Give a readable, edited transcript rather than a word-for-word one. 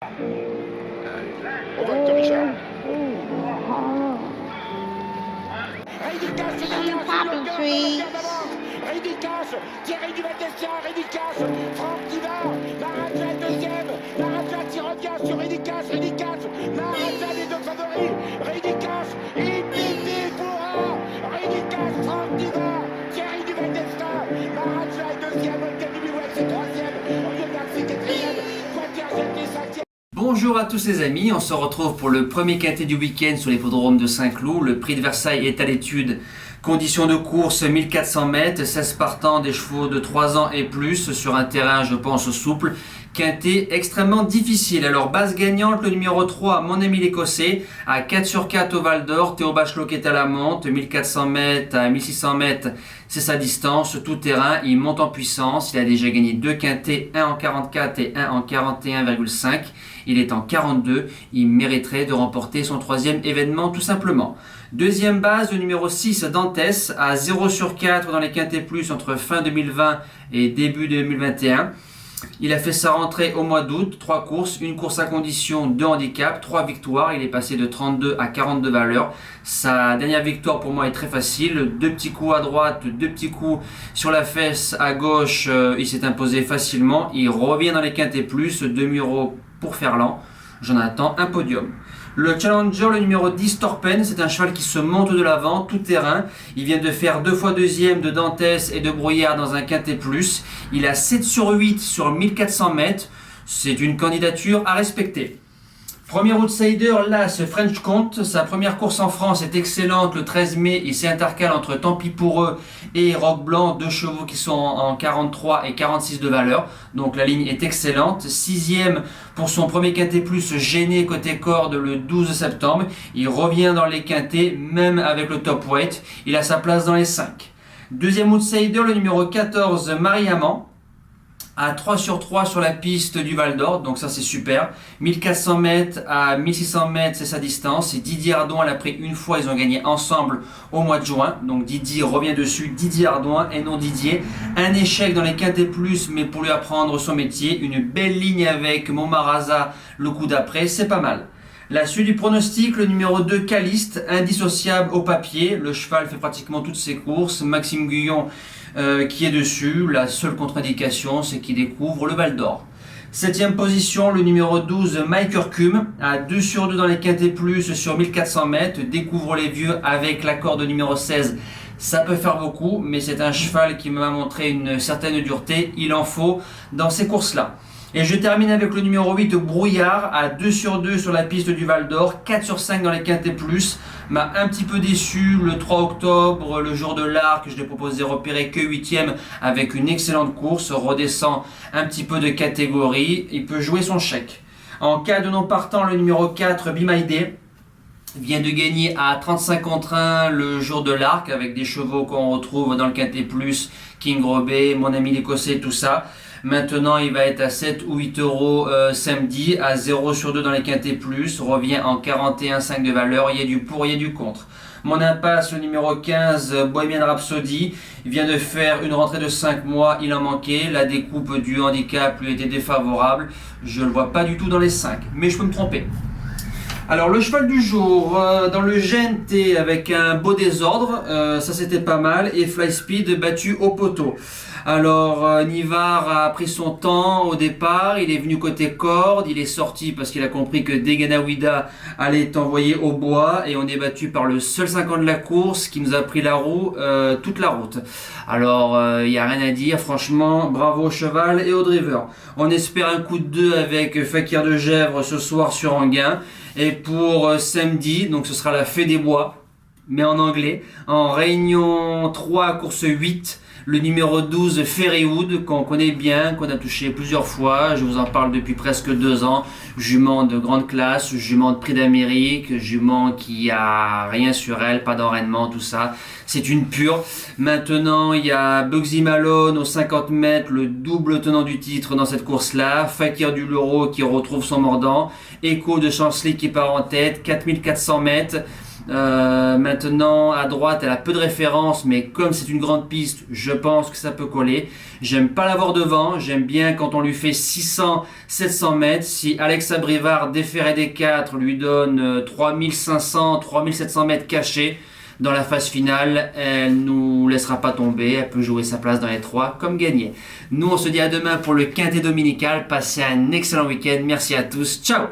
On vote Richard. Popping trees. Rédicas, Thierry Duvaldestia, Rédicas, Franck Diva, Maraja est deuxième, Maraja qui revient sur Rédicas, Maraja les deux favoris, Rédicas, Ipipi Boura, Rédicas, Franck Diva, Thierry Duvaldestia, Maraja est deuxième, Olteni Biwet c'est troisième, Oyonnax c'est quatrième, Quatergem est cinquième. Bonjour à tous les amis, on se retrouve pour le premier quintet du week-end sur l'hippodrome de Saint-Cloud. Le prix de Versailles est à l'étude. Conditions de course 1400 mètres, 16 partants, des chevaux de 3 ans et plus sur un terrain je pense souple. Quintet extrêmement difficile. Alors base gagnante, le numéro 3, Mon Ami l'Écossais, à 4 sur 4 au Val d'Or. Théo Bachelot qui est à la monte, 1400 mètres à 1600 mètres, c'est sa distance. Tout terrain, il monte en puissance. Il a déjà gagné 2 quintets, 1 en 44 et 1 en 41,5. Il est en 42. Il mériterait de remporter son troisième événement tout simplement. Deuxième base, le numéro 6, Dantès, à 0 sur 4 dans les quintets plus entre fin 2020 et début 2021. Il a fait sa rentrée au mois d'août, 3 courses, une course à condition, 2 handicaps, 3 victoires. Il est passé de 32 à 42 valeurs. Sa dernière victoire pour moi est très facile. 2 petits coups à droite, 2 petits coups sur la fesse à gauche. Il s'est imposé facilement. Il revient dans les quintets plus, 2 numéros pour Ferland. J'en attends un podium. Le challenger, le numéro 10, Torpen, c'est un cheval qui se monte de l'avant, tout terrain. Il vient de faire 2 fois deuxième de Dantès et de Brouillard dans un quintet plus. Il a 7 sur 8 sur 1400 mètres. C'est une candidature à respecter. Premier outsider, là, ce French Comte. Sa première course en France est excellente. Le 13 mai, il s'intercale entre Tant pis pour eux et Roc Blanc, 2 chevaux qui sont en 43 et 46 de valeur. Donc la ligne est excellente. 6e pour son premier quintet plus gêné côté corde le 12 septembre. Il revient dans les quintets, même avec le top weight. Il a sa place dans les 5. Deuxième outsider, le numéro 14, Marie-Amand, à 3 sur 3 sur la piste du Val d'Or, donc ça c'est super. 1400 mètres à 1600 mètres, c'est sa distance. Et Didier Ardouin l'a pris une fois, ils ont gagné ensemble au mois de juin. Donc Didier revient dessus, Didier Ardouin et non Didier. Un échec dans les quintets plus, mais pour lui apprendre son métier. Une belle ligne avec Montmaraza le coup d'après, c'est pas mal. La suite du pronostic, le numéro 2, Caliste, indissociable au papier. Le cheval fait pratiquement toutes ses courses. Maxime Guyon qui est dessus. La seule contre-indication, c'est qu'il découvre le Val d'Or. 7e position, le numéro 12, Mike Hurcum, à 2 sur 2 dans les quintets plus sur 1400 mètres. Découvre les vieux avec l'accord de numéro 16. Ça peut faire beaucoup, mais c'est un cheval qui m'a montré une certaine dureté. Il en faut dans ces courses-là. Et je termine avec le numéro 8, Brouillard, à 2 sur 2 sur la piste du Val d'Or, 4 sur 5 dans les quintets plus. M'a un petit peu déçu le 3 octobre, le jour de l'Arc, je l'ai proposé repérer que 8e avec une excellente course, redescend un petit peu de catégorie, il peut jouer son chèque. En cas de non partant, le numéro 4, Bimaïdé, vient de gagner à 35 contre 1 le jour de l'Arc avec des chevaux qu'on retrouve dans le quintet plus, King Robé, Mon Ami l'Écossais, tout ça. Maintenant, il va être à 7 ou 8 euros samedi, à 0 sur 2 dans les quintets plus, revient en 41,5 de valeur, il y a du pour, il y a du contre. Mon impasse, le numéro 15, Bohemian Rhapsody, il vient de faire une rentrée de 5 mois, il en manquait, la découpe du handicap lui était défavorable, je ne le vois pas du tout dans les 5, mais je peux me tromper. Alors le cheval du jour, dans le GNT avec un beau désordre, ça c'était pas mal, et Fly Speed battu au poteau. Alors Nivard a pris son temps au départ, il est venu côté corde, il est sorti parce qu'il a compris que Deganawida allait être envoyé au bois et on est battu par le seul 5 ans de la course qui nous a pris la roue toute la route. Alors il n'y a rien à dire, franchement bravo au cheval et au driver. On espère un coup de 2 avec Fakir de Gèvres ce soir sur Anguin. Et pour samedi, donc ce sera la Fée des Bois, mais en anglais, en réunion 3, course 8, le numéro 12, Ferrywood, qu'on connaît bien, qu'on a touché plusieurs fois, je vous en parle depuis presque 2 ans, jument de grande classe, jument de prix d'Amérique, jument qui a rien sur elle, pas d'enraînement, tout ça, c'est une pure. Maintenant, il y a Bugsy Malone aux 50 mètres, le double tenant du titre dans cette course-là, Fakir du Leuro qui retrouve son mordant, Echo de Chanceley qui part en tête, 4400 mètres, Maintenant, à droite, elle a peu de références, mais comme c'est une grande piste, je pense que ça peut coller. J'aime pas l'avoir devant, j'aime bien quand on lui fait 600-700 mètres. Si Alexa Brivard déféré des 4 lui donne 3500-3700 mètres cachés dans la phase finale, elle nous laissera pas tomber, elle peut jouer sa place dans les 3 comme gagné. Nous, on se dit à demain pour le quintet dominical. Passez un excellent week-end, merci à tous, ciao!